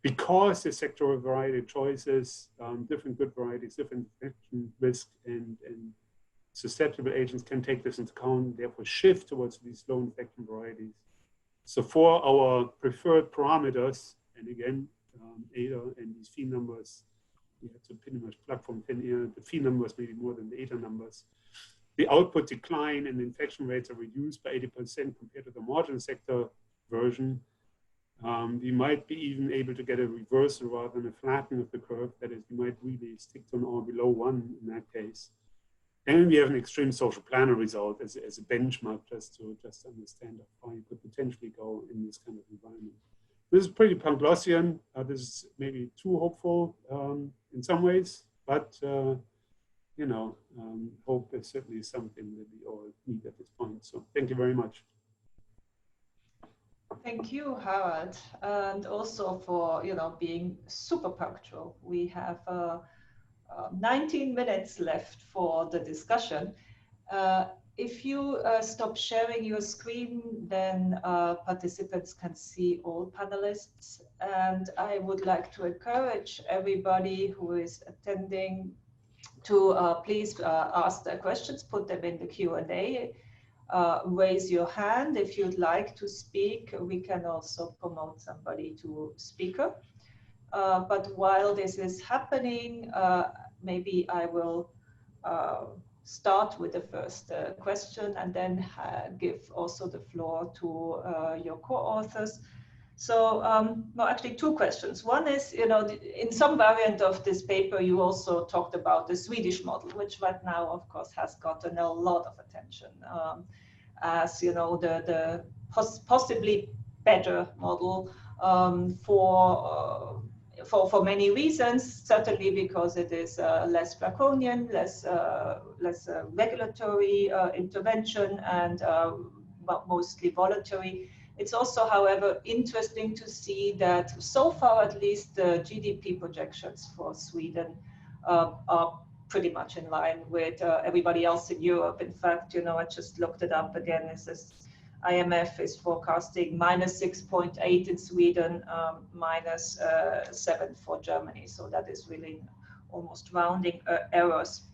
Because the sectoral variety of choices, different good varieties, different infection risk, and susceptible agents can take this into account, therefore shift towards these low infection varieties. So for our preferred parameters, and again, eta and these phi numbers, we have to pretty much plug from thin air. The phi numbers maybe more than the eta numbers. The output decline and infection rates are reduced by 80% compared to the margin sector version. We might be even able to get a reversal rather than a flattening of the curve. That is, we might really stick to an R below 1 in that case. And we have an extreme social planner result as a benchmark just to understand how far you could potentially go in this kind of environment. This is pretty Panglossian. This is maybe too hopeful in some ways, but hope is certainly something that we all need at this point. So thank you very much. Thank you, Harald, and also for being super punctual. We have 19 minutes left for the discussion. If you stop sharing your screen, then participants can see all panelists. And I would like to encourage everybody who is attending to please ask their questions, put them in the Q&A. Raise your hand if you'd like to speak. We can also promote somebody to speaker. But while this is happening, maybe I will start with the first question and then give also the floor to your co-authors. So, well, actually two questions. One is, in some variant of this paper, you also talked about the Swedish model, which right now, of course, has gotten a lot of attention as, the possibly better model for many reasons, certainly because it is less draconian, less regulatory intervention, and mostly voluntary. It's also, however, interesting to see that so far, at least, the GDP projections for Sweden are pretty much in line with everybody else in Europe. In fact, I just looked it up again. It says IMF is forecasting -6.8 in Sweden, -7 for Germany. So that is really almost rounding errors.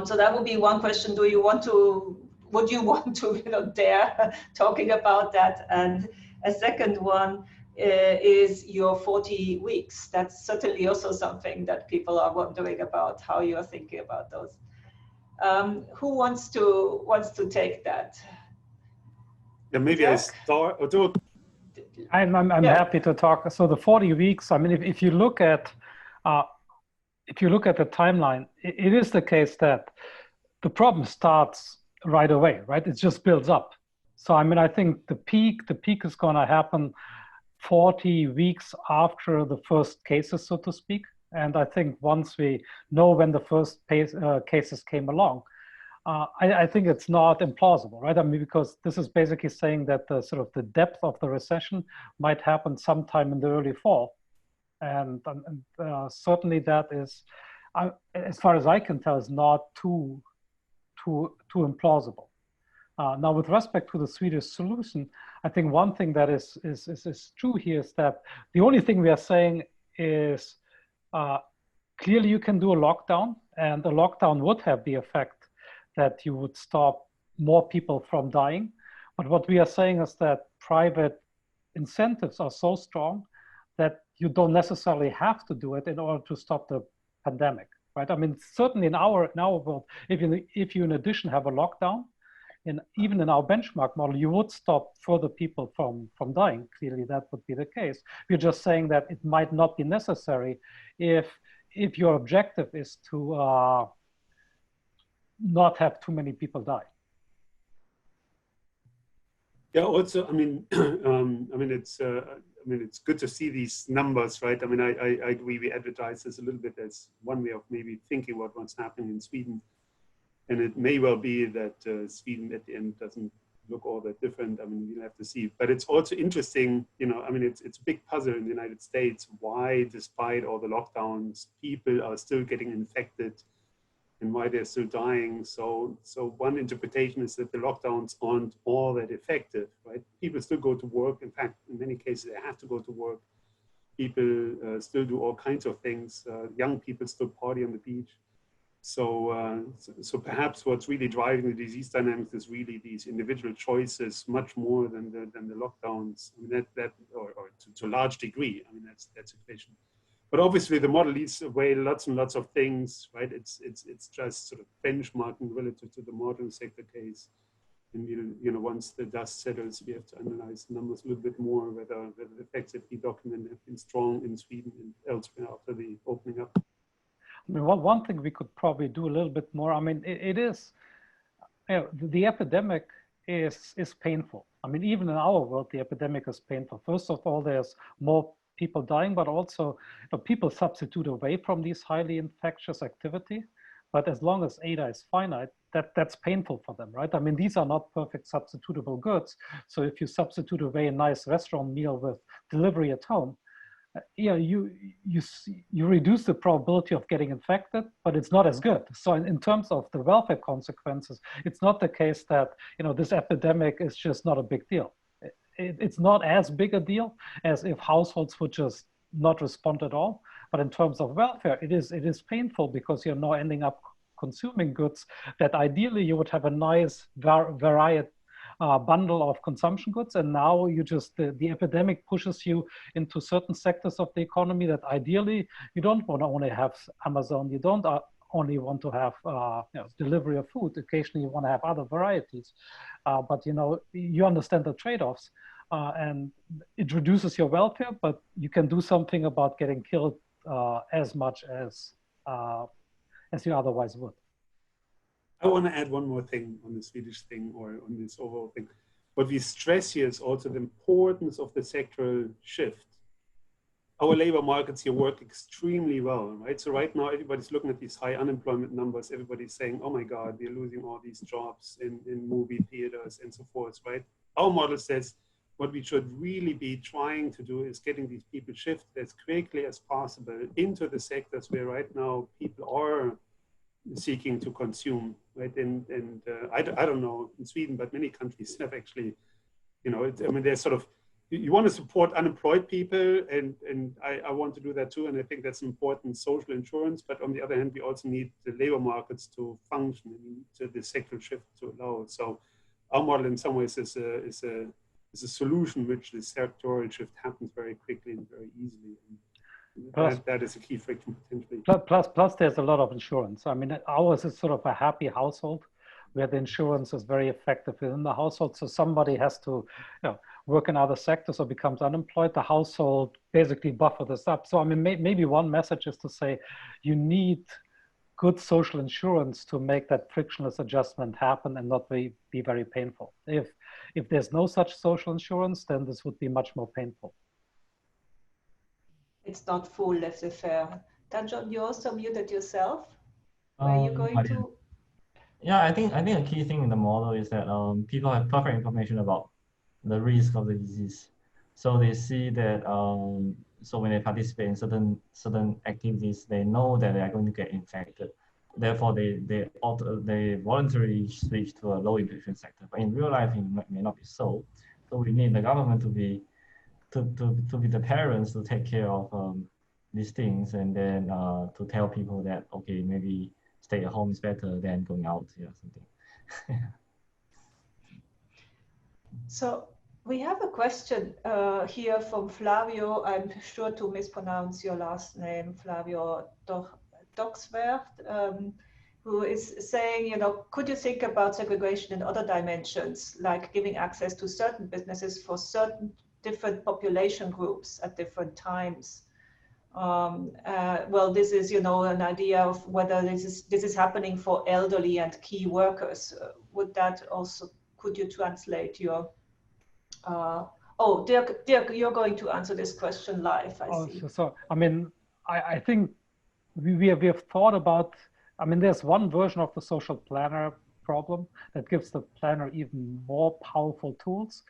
So that would be one question. Would you want to, dare talking about that? And a second one is your 40 weeks. That's certainly also something that people are wondering about, how you're thinking about those. Who wants to take that? Yeah, maybe I start. I'm happy to talk. So the 40 weeks. I mean, if you look at the timeline, it is the case that the problem starts right away, right? It just builds up. So I mean, I think the peak is going to happen 40 weeks after the first cases, so to speak. And I think once we know when the first cases came along, I think it's not implausible, right? I mean, because this is basically saying that the sort of the depth of the recession might happen sometime in the early fall. And certainly that is, as far as I can tell, is not too implausible. Now, with respect to the Swedish solution, I think one thing that is true here is that the only thing we are saying is clearly you can do a lockdown, and a lockdown would have the effect that you would stop more people from dying. But what we are saying is that private incentives are so strong that you don't necessarily have to do it in order to stop the pandemic, right? I mean, certainly in our world, if you in addition have a lockdown, and even in our benchmark model, you would stop further people from dying. Clearly, that would be the case. We're just saying that it might not be necessary if your objective is to not have too many people die. Yeah. Also, I mean, it's good to see these numbers, right? I mean, I agree. We advertise this a little bit as one way of maybe thinking about what's happening in Sweden. And it may well be that Sweden at the end doesn't look all that different. I mean, we'll have to see. But it's also interesting, you know, I mean, it's a big puzzle in the United States why, despite all the lockdowns, people are still getting infected and why they're still dying. So one interpretation is that the lockdowns aren't all that effective, right? People still go to work. In fact, in many cases, they have to go to work. People still do all kinds of things. Young people still party on the beach. So perhaps what's really driving the disease dynamics is really these individual choices, much more than the lockdowns. I mean, or to a large degree. I mean, that's a question. But obviously, the model leads away lots and lots of things, right? It's just sort of benchmarking relative to the modern sector case. And you know, once the dust settles, we have to analyze the numbers a little bit more, whether the effects that we document have been strong in Sweden and elsewhere after the opening up. I mean, one thing we could probably do a little bit more. I mean, it is, you know, the epidemic is painful. I mean, even in our world, the epidemic is painful. First of all, there's more people dying, but also, you know, people substitute away from these highly infectious activity. But as long as ADA is finite, that's painful for them, right? I mean, these are not perfect substitutable goods. So if you substitute away a nice restaurant meal with delivery at home, yeah, you reduce the probability of getting infected, but it's not as good. So in terms of the welfare consequences, it's not the case that, you know, this epidemic is just not a big deal. It's not as big a deal as if households would just not respond at all. But in terms of welfare, it is painful because you're now ending up consuming goods that ideally you would have a nice varied bundle of consumption goods, and now you just the epidemic pushes you into certain sectors of the economy that ideally you don't want to only have Amazon, you don't only want to have you know, delivery of food. Occasionally you want to have other varieties, but you know, you understand the trade-offs, and it reduces your welfare, but you can do something about getting killed as much as you otherwise would. I want to add one more thing on the Swedish thing, or on this overall thing. What we stress here is also the importance of the sectoral shift. Our labor markets here work extremely well, right? So right now, everybody's looking at these high unemployment numbers. Everybody's saying, oh my God, we're losing all these jobs in movie theaters and so forth, right? Our model says what we should really be trying to do is getting these people shifted as quickly as possible into the sectors where right now people are seeking to consume, right? And I don't know in Sweden, but many countries have actually, you know, I mean, there's sort of, you want to support unemployed people, and I want to do that too, and I think that's an important social insurance. But on the other hand, we also need the labor markets to function, and to the sectoral shift to allow. So our model, in some ways, is a solution which the sectoral shift happens very quickly and very easily. And that is a key friction potentially. Plus, there's a lot of insurance. I mean, ours is sort of a happy household where the insurance is very effective within the household. So somebody has to, you know, work in other sectors or becomes unemployed. The household basically buffer this up. So I mean, maybe one message is to say you need good social insurance to make that frictionless adjustment happen and not be very painful. If there's no such social insurance, then this would be much more painful. It's not full laissez-faire. Tanjon, you also muted yourself. Were you going to? Yeah, I think a key thing in the model is that people have perfect information about the risk of the disease. So they see that so when they participate in certain activities, they know that they are going to get infected. Therefore, they voluntarily switch to a low infection sector. But in real life, it may not be so. So we need the government to be the parents to take care of these things, and then to tell people that, okay, maybe stay at home is better than going out, yeah, something. So we have a question here from Flavio. I'm sure to mispronounce your last name, Flavio Doxwerth, who is saying, you know, could you think about segregation in other dimensions, like giving access to certain businesses for certain different population groups at different times? Well, this is, you know, an idea of whether this is happening for elderly and key workers. Would that also, could you translate your, oh, Dirk, you're going to answer this question live, I see. So, I mean, I think we have thought about, I mean, there's one version of the social planner problem, that gives the planner even more powerful tools.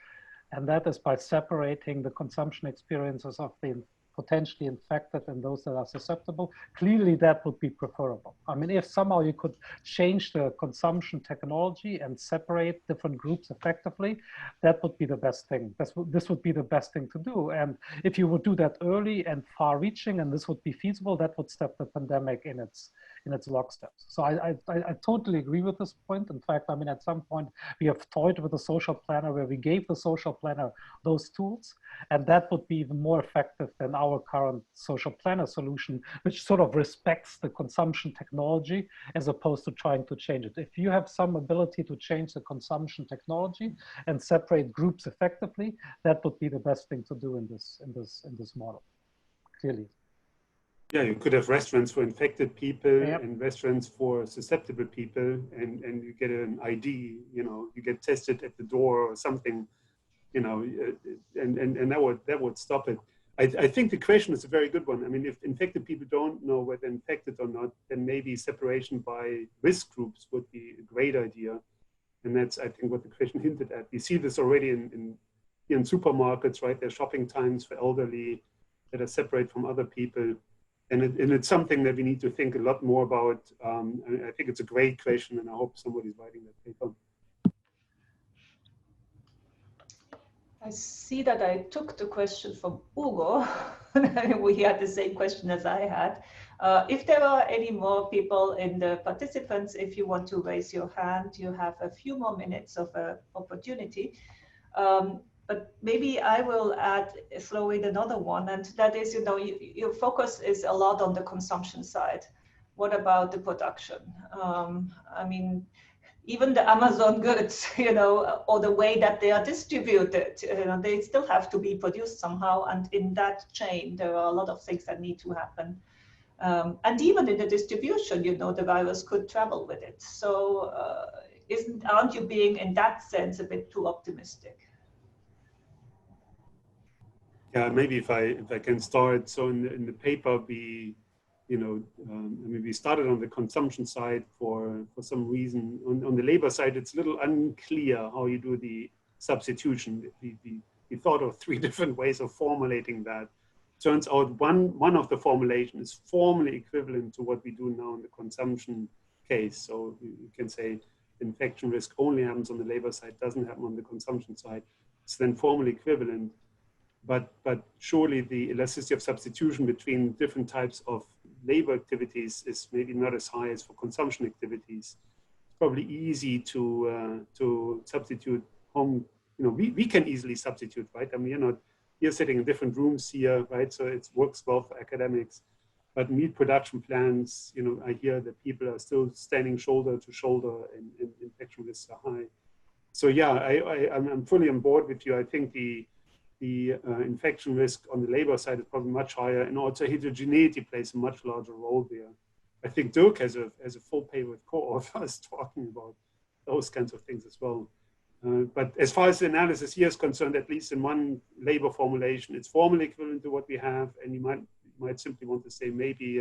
And that is by separating the consumption experiences of the potentially infected and those that are susceptible. Clearly, that would be preferable. I mean, if somehow you could change the consumption technology and separate different groups effectively, that would be the best thing. This would be the best thing to do. And if you would do that early and far-reaching, and this would be feasible, that would stop the pandemic in its locksteps. So I totally agree with this point. In fact, I mean, at some point, we have toyed with a social planner where we gave the social planner those tools, and that would be even more effective than our current social planner solution, which sort of respects the consumption technology as opposed to trying to change it. If you have some ability to change the consumption technology and separate groups effectively, that would be the best thing to do in this model, clearly. Yeah, you could have restaurants for infected people Yep. and restaurants for susceptible people, and you get an ID, you know, you get tested at the door or something, you know, and that would stop it. I think the question is a very good one. I mean, if infected people don't know whether infected or not, then maybe separation by risk groups would be a great idea. And that's, I think, what the question hinted at. We see this already in supermarkets, right? There's shopping times for elderly that are separate from other people. And it's something that we need to think a lot more about. I think it's a great question, and I hope somebody's writing that paper. I see that I took the question from Ugo. We had the same question as I had. If there are any more people in the participants, if you want to raise your hand, you have a few more minutes of opportunity. But maybe I will throw in another one, and that is, you know, your focus is a lot on the consumption side. What about the production? I mean, even the Amazon goods, you know, or the way that they are distributed, you know, they still have to be produced somehow. And in that chain, there are a lot of things that need to happen. And even in the distribution, you know, the virus could travel with it. So aren't you being, in that sense, a bit too optimistic? Yeah, maybe if I can start. So in the paper, we, you know, I mean, we started on the consumption side for some reason. On the labor side, it's a little unclear how you do the substitution. We thought of 3 different ways of formulating that. Turns out one of the formulation is formally equivalent to what we do now in the consumption case. So you can say infection risk only happens on the labor side, doesn't happen on the consumption side. It's then formally equivalent. But surely the elasticity of substitution between different types of labor activities is maybe not as high as for consumption activities. It's probably easy to substitute home. You know, we can easily substitute, right? I mean, you're sitting in different rooms here, right? So it works well for academics. But meat production plants, you know, I hear that people are still standing shoulder to shoulder and infection risks are high. So yeah, I'm fully on board with you. I think the infection risk on the labor side is probably much higher, and also heterogeneity plays a much larger role there. I think Dirk has a full paper with co-authors talking about those kinds of things as well. But as far as the analysis here is concerned, at least in one labor formulation, it's formally equivalent to what we have, and you might simply want to say maybe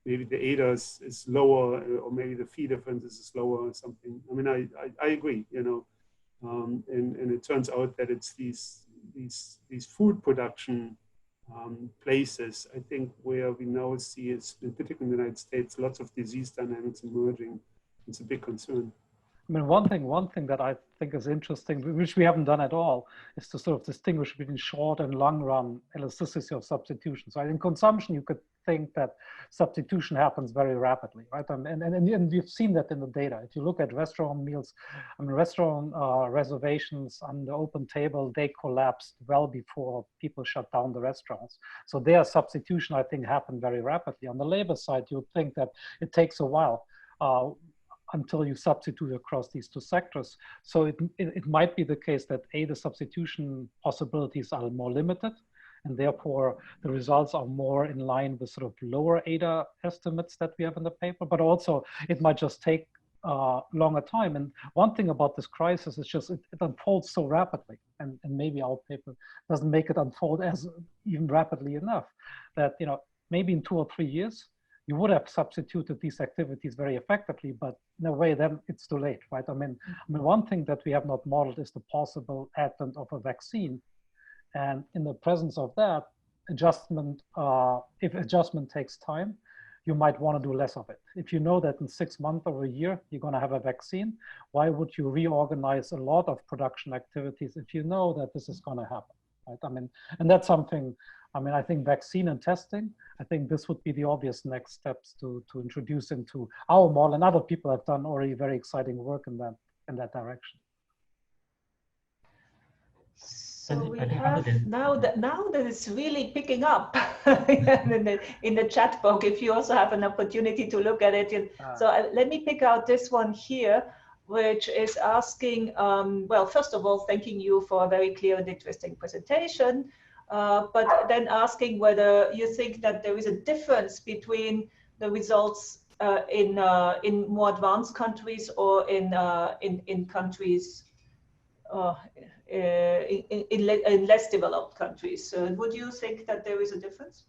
the ADA is lower, or maybe the fee difference is lower or something. I mean, I agree, you know, and it turns out that it's these food production places, I think, where we now see, is, in particular in the United States, lots of disease dynamics emerging. It's a big concern. I mean, one thing that I think is interesting, which we haven't done at all, is to sort of distinguish between short and long run elasticity of substitution. So in consumption, you could think that substitution happens very rapidly, right? And we've seen that in the data. If you look at restaurant meals, I mean, restaurant reservations on the open table, they collapsed well before people shut down the restaurants. So their substitution, I think, happened very rapidly. On the labor side, you would think that it takes a while until you substitute across these 2 sectors. So it might be the case that the substitution possibilities are more limited, and therefore the results are more in line with sort of lower ADA estimates that we have in the paper, but also it might just take longer time. And one thing about this crisis is just it unfolds so rapidly, and maybe our paper doesn't make it unfold as even rapidly enough, that, you know, maybe in 2 or 3 years, you would have substituted these activities very effectively, but in a way, then it's too late, right? I mean, one thing that we have not modeled is the possible advent of a vaccine. And in the presence of that, if adjustment takes time, you might want to do less of it. If you know that in 6 months or a year, you're going to have a vaccine, why would you reorganize a lot of production activities if you know that this is going to happen, right? I mean, and that's something, I mean, I think vaccine and testing, I think this would be the obvious next steps to introduce into our model, and other people have done already very exciting work in that direction. So we have now that it's really picking up in the chat box, if you also have an opportunity to look at it. So let me pick out this one here, which is asking, well, first of all, thanking you for a very clear and interesting presentation, but then asking whether you think that there is a difference between the results in more advanced countries or in countries in less developed countries. So would you think that there is a difference?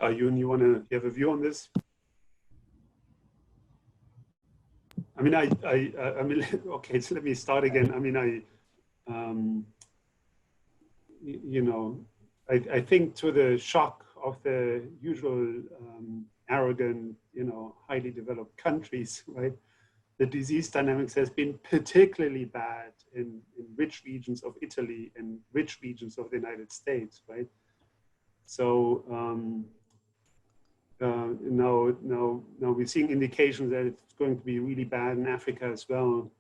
Yoon, you have a view on this? I mean, I mean, okay, so let me start again. I mean, you know, I think to the shock of the usual arrogant, you know, highly developed countries, right? The disease dynamics has been particularly bad in rich regions of Italy and rich regions of the United States, right? So now we're seeing indications that it's going to be really bad in Africa as well.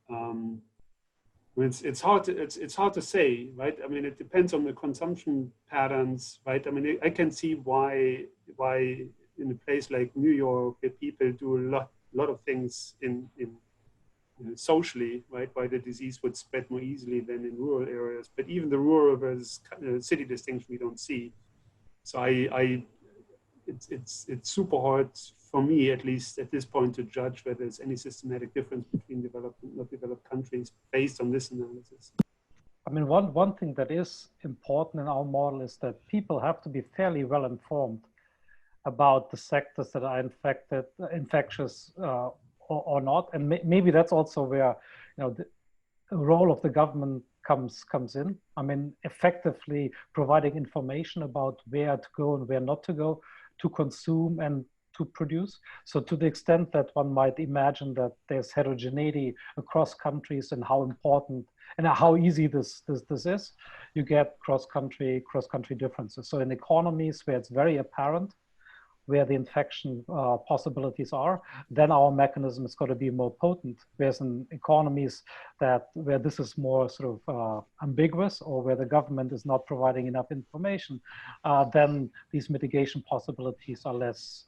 It's hard to say, right? I mean, it depends on the consumption patterns, right? I mean, I can see why in a place like New York, where people do a lot of things in socially, right, why the disease would spread more easily than in rural areas. But even the rural versus city distinction we don't see. So it's super hard for me, at least at this point, to judge whether there's any systematic difference between developed and not developed countries based on this analysis. I mean, one thing that is important in our model is that people have to be fairly well informed about the sectors that are infectious or not, and maybe that's also where, you know, the role of the government comes in. I mean, effectively providing information about where to go and where not to go to consume and to produce. So to the extent that one might imagine that there's heterogeneity across countries and how important and how easy this is, you get cross-country differences. So in economies where it's very apparent where the infection possibilities are, then our mechanism is going to be more potent. Whereas in economies where this is more sort of ambiguous, or where the government is not providing enough information, then these mitigation possibilities are less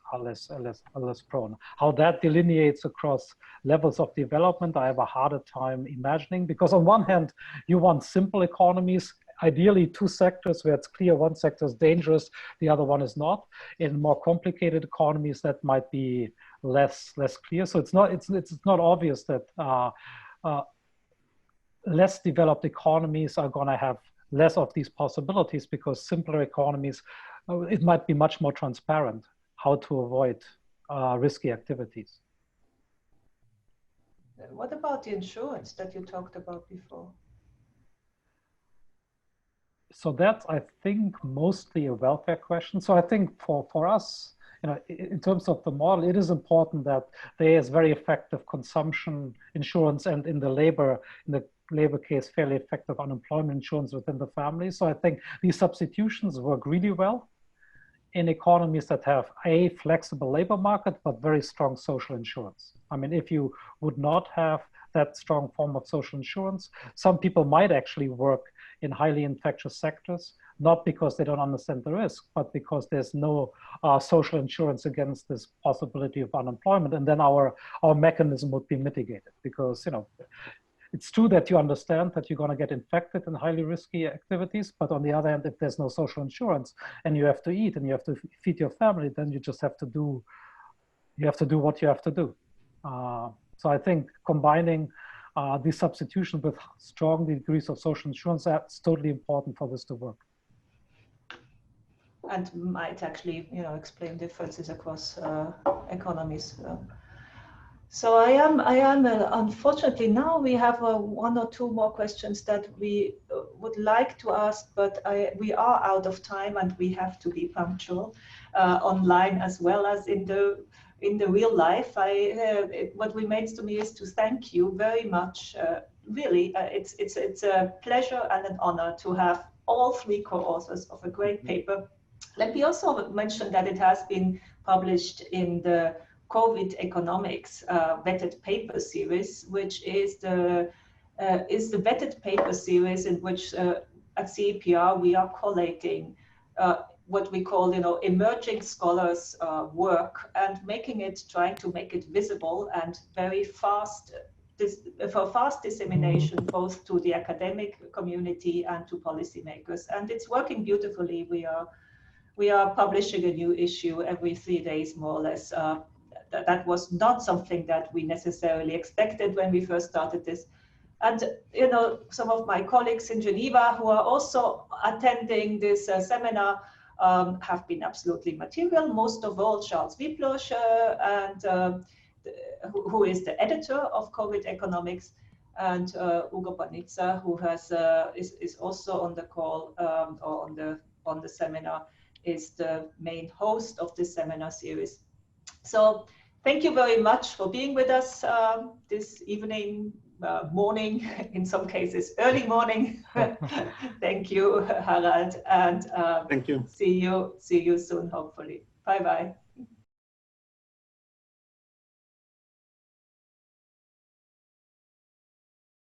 prone. How that delineates across levels of development, I have a harder time imagining, because on one hand, you want simple economies, ideally two sectors where it's clear one sector is dangerous, the other one is not. In more complicated economies, that might be less clear. So it's not obvious that less developed economies are going to have less of these possibilities, because simpler economies, it might be much more transparent how to avoid risky activities. What about the insurance that you talked about before? So that's, I think, mostly a welfare question. So I think for us, you know, in terms of the model, it is important that there is very effective consumption insurance, and in the labor case, fairly effective unemployment insurance within the family. So I think these substitutions work really well in economies that have a flexible labor market, but very strong social insurance. I mean, if you would not have that strong form of social insurance, some people might actually work in highly infectious sectors, not because they don't understand the risk, but because there's no social insurance against this possibility of unemployment. And then our mechanism would be mitigated, because, you know, it's true that you understand that you're going to get infected in highly risky activities, but on the other hand, if there's no social insurance and you have to eat and you have to feed your family, then you just have to do what you have to do. So I think combining the substitution with strong degrees of social insurance, that's totally important for this to work. and might actually, explain differences across economies. So I am. Unfortunately, now we have one or two more questions that we would like to ask, but we are out of time, and we have to be punctual online as well as in the real life. What remains to me is to thank you very much. Really, it's a pleasure and an honor to have all three co-authors of a great paper. Let me also mention that it has been published in the COVID Economics vetted paper series, which is the vetted paper series in which at CEPR we are collating what we call, emerging scholars' work and trying to make it visible and very fast, for fast dissemination both to the academic community and to policymakers. And it's working beautifully. We are publishing a new issue every 3 days, more or less. That was not something that we necessarily expected when we first started this. And, some of my colleagues in Geneva who are also attending this seminar have been absolutely material. Most of all, Charles Wiplosch, who is the editor of COVID Economics, and Ugo Panizza, who is also on the call or on the seminar, is the main host of this seminar series. So thank you very much for being with us this evening, morning, in some cases early morning. Thank you, Harald, and thank you. See you soon, hopefully. Bye bye.